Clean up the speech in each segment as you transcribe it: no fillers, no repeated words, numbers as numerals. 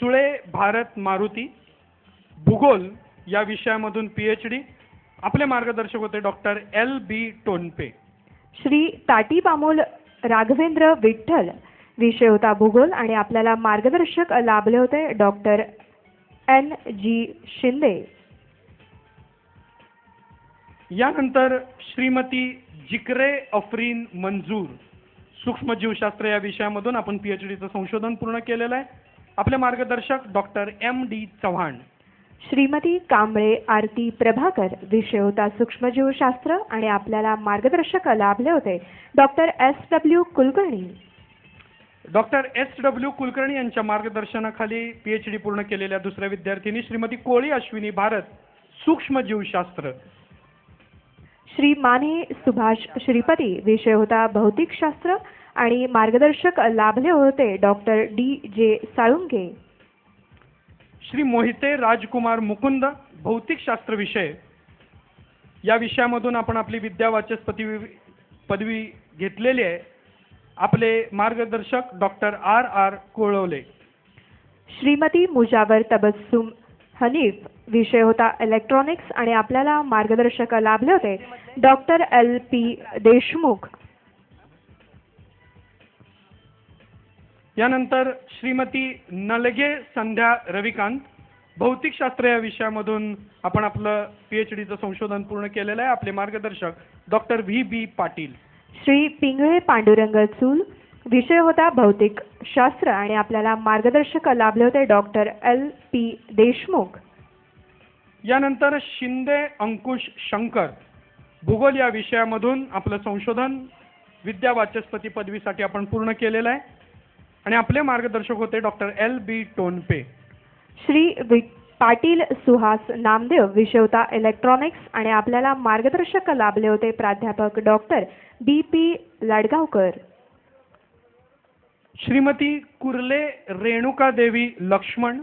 सुळे भारत मारुती, भूगोल या विषयामधून PhD. आपले मार्गदर्शक होते डॉक्टर LB टोनपे. श्री ताटीबामोल राघवेंद्र विठ्ठल, विषय होता भूगोल आणि आपल्याला मार्गदर्शक लाभले होते डॉक्टर NG शिंदे. यानंतर श्रीमती जिक्रे अफरीन मंजूर, सूक्ष्मजीवशास्त्र या विषयामधून आपण PhDचं संशोधन पूर्ण केलेलं आहे. आपले मार्गदर्शक डॉक्टर MD चव्हाण. श्रीमती कांबळे आरती प्रभाकर, विषय होता सूक्ष्मजीवशास्त्र आणि आपल्याला मार्गदर्शक लाभले होते doctor SW Kulkarni. Doctor SW Kulkarni यांच्या मार्गदर्शनाखाली PhD पूर्ण केलेल्या दुसऱ्या विद्यार्थिनी श्रीमती कोळी अश्विनी भारत, सूक्ष्मजीवशास्त्र. श्री माने सुभाष श्रीपती, विषय होता भौतिकशास्त्र आणि मार्गदर्शक लाभले होते डॉक्टर DJ साळुंके. श्री मोहिते राजकुमार मुकुंद, भौतिकशास्त्र विषय या विषयामधून आपण आपली विद्यावाचस्पती पदवी घेतलेली आहे. आपले मार्गदर्शक डॉक्टर RR कोळवले. श्रीमती मुजावर तबस्सुम हनीफ, विषय होता इलेक्ट्रॉनिक्स आणि आपल्याला मार्गदर्शक लाभले होते डॉक्टर LP देशमुख. यानंतर श्रीमती नलगे संध्या रविकांत, भौतिकशास्त्र या विषयामधून आपण आपलं PhDचं संशोधन पूर्ण केलेलं आहे. आपले मार्गदर्शक डॉक्टर VB पाटील. श्री पिंगळे पांडुरंग चूल, विषय होता भौतिक शास्त्र आणि आपल्याला मार्गदर्शक लाभले होते डॉक्टर LP देशमुख. यानंतर शिंदे अंकुश शंकर, भूगोल या विषयामधून आपलं संशोधन विद्यावाचस्पती पदवीसाठी आपण पूर्ण केलेलं आहे आणि आपले मार्गदर्शक होते डॉक्टर LB टोनपे. श्री पाटील सुहास नामदेव, विषय होता इलेक्ट्रॉनिक्स आणि आपल्याला मार्गदर्शक लाभले होते प्राध्यापक डॉक्टर BP लाडगावकर. श्रीमती कुर्ले रेणुका देवी लक्ष्मण,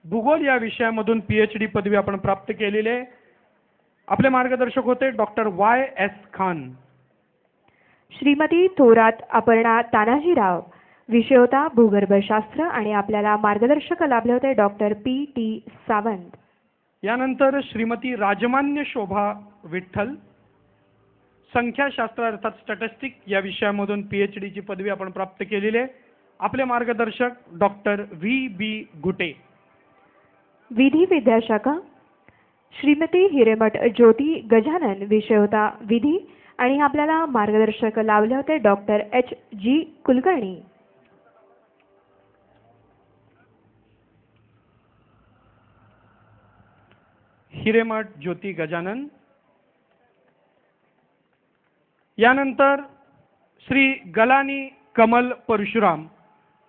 भूगोल या विषयामधून PhD पदवी आपण प्राप्त केलेली आहे. आपले मार्गदर्शक होते डॉक्टर YS खान. श्रीमती थोरात अपर्णा तानाजीराव, विषय होता भूगर्भशास्त्र आणि आपल्याला मार्गदर्शक लाभले होते डॉक्टर PT सावंत. यानंतर श्रीमती राजमान्य शोभा विठ्ठल, संख्याशास्त्र अर्थात स्टॅटिस्टिक या विषयामधून PhDची पदवी आपण प्राप्त केलेली आहे. आपले मार्गदर्शक डॉक्टर VB गुटे. विधी विद्याशाखा श्रीमती हिरेमठ ज्योती गजानन, विषय होता विधी आणि आपल्याला मार्गदर्शक लाभले होते डॉक्टर HG कुलकर्णी. हिरेमठ ज्योती गजानन. यानंतर श्री गलानी कमल परशुराम,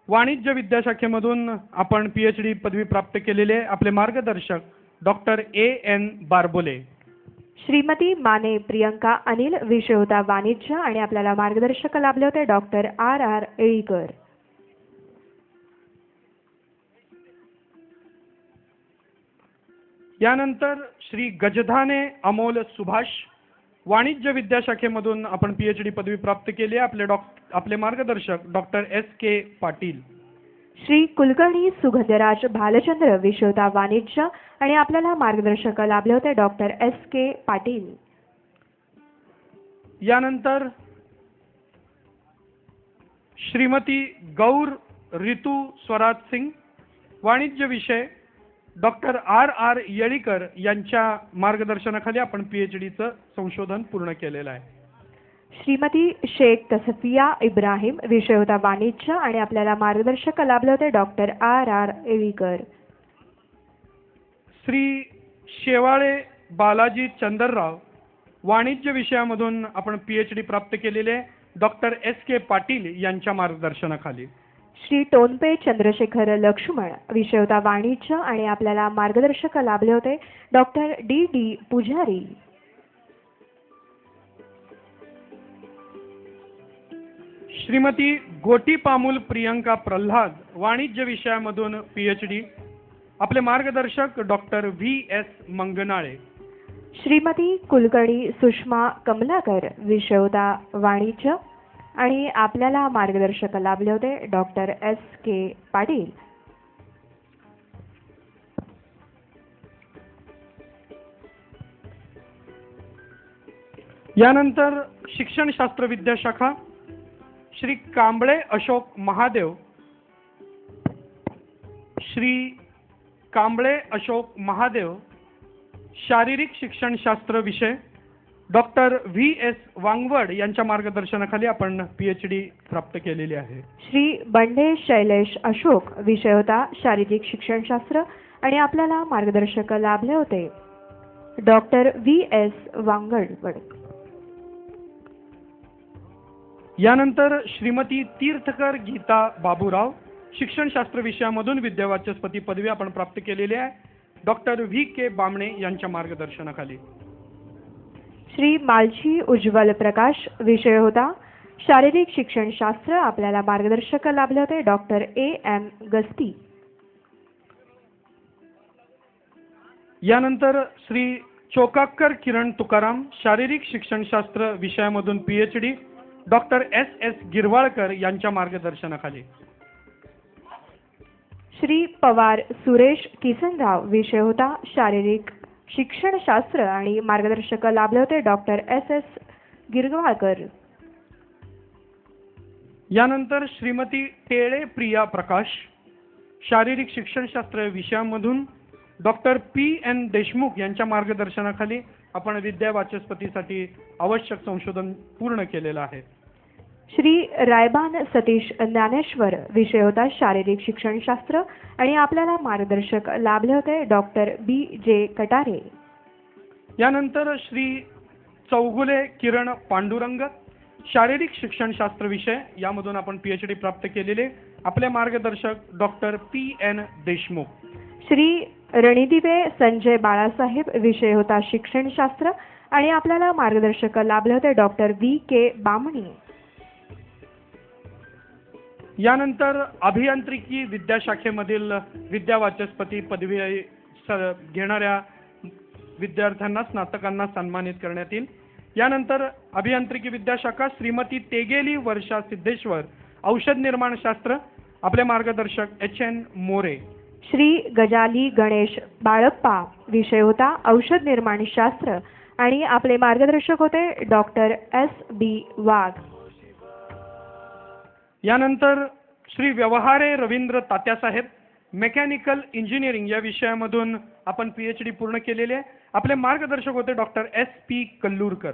वाणिज्य विद्याशाखेमधून आपण PhD पदवी प्राप्त केलेले आहे. आपले मार्गदर्शक डॉक्टर AN बारबोले. श्रीमती माने प्रियंका अनिल, विषय होता वाणिज्य आणि आपल्याला मार्गदर्शक लाभले होते डॉक्टर RR एळीकर. यानंतर श्री गजधाने अमोल सुभाष, वाणिज्य विद्याशाखेमधून आपण PhD पदवी प्राप्त केली आहे. आपले मार्गदर्शक डॉक्टर SK पाटील. श्री कुलकर्णी सुगंधराज भालचंद्र, विषय होता वाणिज्य आणि आपल्याला मार्गदर्शक लाभले होते डॉक्टर SK पाटील. यानंतर श्रीमती गौर ऋतू स्वराज सिंग, वाणिज्य विषय डॉक्टर RR येळीकर यांच्या मार्गदर्शनाखाली आपण PhDचं संशोधन पूर्ण केलेलं आहे. श्रीमती शेख तसफिया इब्राहिम, विषय होता वाणिज्य आणि आपल्याला मार्गदर्शक लाभले होते डॉक्टर RR एळीकर. श्री शेवाळे बालाजी चंदरराव, वाणिज्य विषयामधून आपण PhD प्राप्त केलेले डॉक्टर SK पाटील यांच्या मार्गदर्शनाखाली. श्री टोनपे चंद्रशेखर लक्ष्मण, विषय होता वाणिज्य आणि आपल्याला मार्गदर्शक लाभले होते डॉक्टर DD पुजारी. श्रीमती गोटीपामुल प्रियंका प्रल्हाद, वाणिज्य विषयामधून PhD. आपले मार्गदर्शक डॉक्टर VS मंगनाळे. श्रीमती कुलकर्णी सुषमा कमलाकर, विषय होता वाणिज्य आणि आपल्याला मार्गदर्शक लाभले होते डॉक्टर SK पाटील. यानंतर शिक्षणशास्त्र विद्याशाखा श्री कांबळे अशोक महादेव, श्री कांबळे अशोक महादेव, शारीरिक शिक्षणशास्त्र विषय डॉक्टर VS वांगवड यांच्या मार्गदर्शनाखाली आपण PhD प्राप्त केलेली आहे. श्री बंडे शैलेश अशोक, विषय होता शारीरिक शिक्षणशास्त्र आणि आपल्याला मार्गदर्शक लाभले होते डॉक्टर VS वांगवड. यानंतर श्रीमती तीर्थकर गीता बाबूराव, शिक्षणशास्त्र विषयामधून विद्यावाचस्पती पदवी आपण प्राप्त केलेली आहे डॉक्टर VK बामणे यांच्या मार्गदर्शनाखाली. श्री मालची उज्ज्वल प्रकाश, विषय होता शारीरिक शिक्षणशास्त्र, आपल्याला मार्गदर्शक लाभले होते डॉक्टर AM गस्ती. यानंतर श्री चोकाकर किरण तुकाराम, शारीरिक शिक्षणशास्त्र विषयामधून PhD डॉक्टर SS गिरवाळकर यांच्या मार्गदर्शनाखाली. श्री पवार सुरेश किसनराव, विषय होता शारीरिक शिक्षणशास्त्र आणि मार्गदर्शक लाभले होते डॉक्टर SS गिरवाळकर. यानंतर श्रीमती टेळे प्रिया प्रकाश, शारीरिक शिक्षणशास्त्र विषयामधून डॉक्टर PN देशमुख यांच्या मार्गदर्शनाखाली आपण विद्यावाचस्पतीसाठी आवश्यक संशोधन पूर्ण केलेलं आहे. श्री रायबान सतीश ज्ञानेश्वर, विषय होता शारीरिक शिक्षणशास्त्र आणि आपल्याला मार्गदर्शक लाभले होते डॉक्टर BJ कटारे. यानंतर श्री चौगुले किरण पांडुरंग, शारीरिक शिक्षणशास्त्र विषय यामधून आपण PhD प्राप्त केलेले, आपले मार्गदर्शक डॉक्टर PN देशमुख. श्री रणदिवे संजय बाळासाहेब, विषय होता शिक्षणशास्त्र आणि आपल्याला मार्गदर्शक लाभले होते डॉक्टर VK बामणी. यानंतर अभियांत्रिकी विद्याशाखेमधील विद्यावाचस्पती पदवी घेणाऱ्या विद्यार्थ्यांना, स्नातकांना सन्मानित करण्यात येईल. यानंतर अभियांत्रिकी विद्याशाखा श्रीमती तेगेली वर्षा सिद्धेश्वर, औषध निर्माण शास्त्र, आपले मार्गदर्शक HN मोरे. श्री गजाली गणेश बाळप्पा, विषय होता औषध निर्माण शास्त्र आणि आपले मार्गदर्शक होते डॉक्टर SB वाघ. यानंतर श्री व्यवहारे रवींद्र तात्यासाहेब, मेकॅनिकल इंजिनिअरिंग या विषयामधून आपण PhD पूर्ण केलेले आहे, आपले मार्गदर्शक होते डॉक्टर SP कल्लूरकर.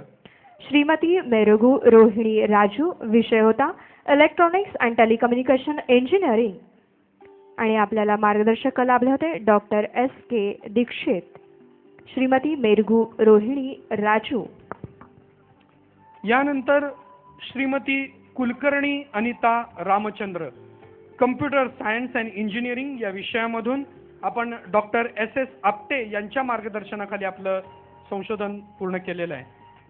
श्रीमती मेरुगू रोहिणी राजू, विषय होता इलेक्ट्रॉनिक्स अँड टेलिकम्युनिकेशन इंजिनिअरिंग आणि आपल्याला मार्गदर्शक लाभले होते डॉक्टर SK दीक्षित. श्रीमती मेरुगू रोहिणी राजू. यानंतर Shrimati Kulkarni Anita Ramchandra, computer science and engineering या विषयामधून आपण डॉक्टर SS आपटे यांच्या मार्गदर्शनाखाली आपलं संशोधन पूर्ण केलेलं आहे.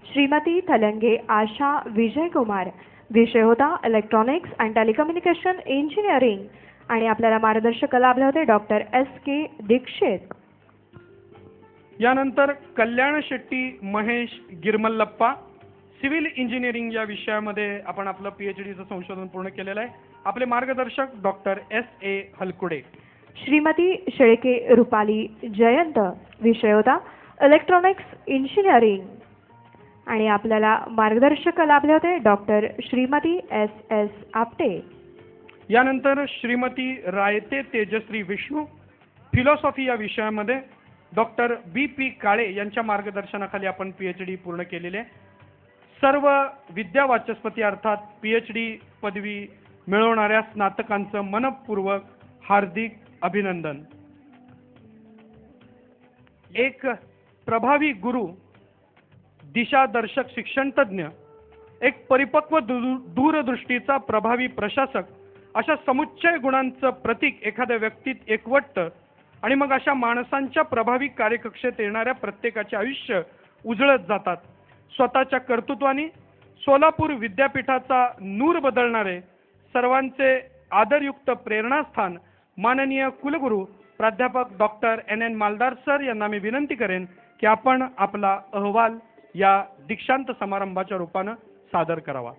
श्रीमती थलंगे आशा विजयकुमार, विषय होता इलेक्ट्रॉनिक्स अँड टेलिकम्युनिकेशन इंजिनिअरिंग आणि आपल्याला मार्गदर्शक लाभले होते डॉक्टर SK दीक्षित. यानंतर कल्याण शेट्टी महेश गिरमल्लप्पा, सिव्हिल इंजिनिअरिंग या विषयामध्ये आपण आपलं PhDचं संशोधन पूर्ण केलेलं आहे, आपले मार्गदर्शक डॉक्टर SA हलकुडे. श्रीमती शेळके रुपाली जयंत, विषय होता इलेक्ट्रॉनिक्स इंजिनिअरिंग आणि आपल्याला मार्गदर्शक लाभले होते डॉक्टर श्रीमती SS आपटे. यानंतर श्रीमती रायते तेजश्री विष्णू, फिलॉसॉफी या विषयामध्ये डॉक्टर BP काळे यांच्या मार्गदर्शनाखाली आपण PhD पूर्ण केलेले आहे. सर्व विद्यावाचस्पती अर्थात PhD पदवी मिळवणाऱ्या स्नातकांचं मनपूर्वक हार्दिक अभिनंदन. एक प्रभावी गुरु, दिशादर्शक शिक्षणतज्ञ, एक परिपक्व दूरदृष्टीचा प्रभावी प्रशासक, अशा समुच्चय गुणांचं प्रतीक एखाद्या व्यक्तीत एकवटतं आणि मग अशा माणसांच्या प्रभावी कार्यकक्षेत येणाऱ्या प्रत्येकाचे आयुष्य उजळत जातात. स्वतःच्या कर्तृत्वाने सोलापूर विद्यापीठाचा नूर बदलणारे सर्वांचे आदरयुक्त प्रेरणास्थान माननीय कुलगुरू प्राध्यापक डॉक्टर NN मालदार सर यांना मी विनंती करेन की आपण आपला अहवाल या दीक्षांत समारंभाच्या रूपानं सादर करावा.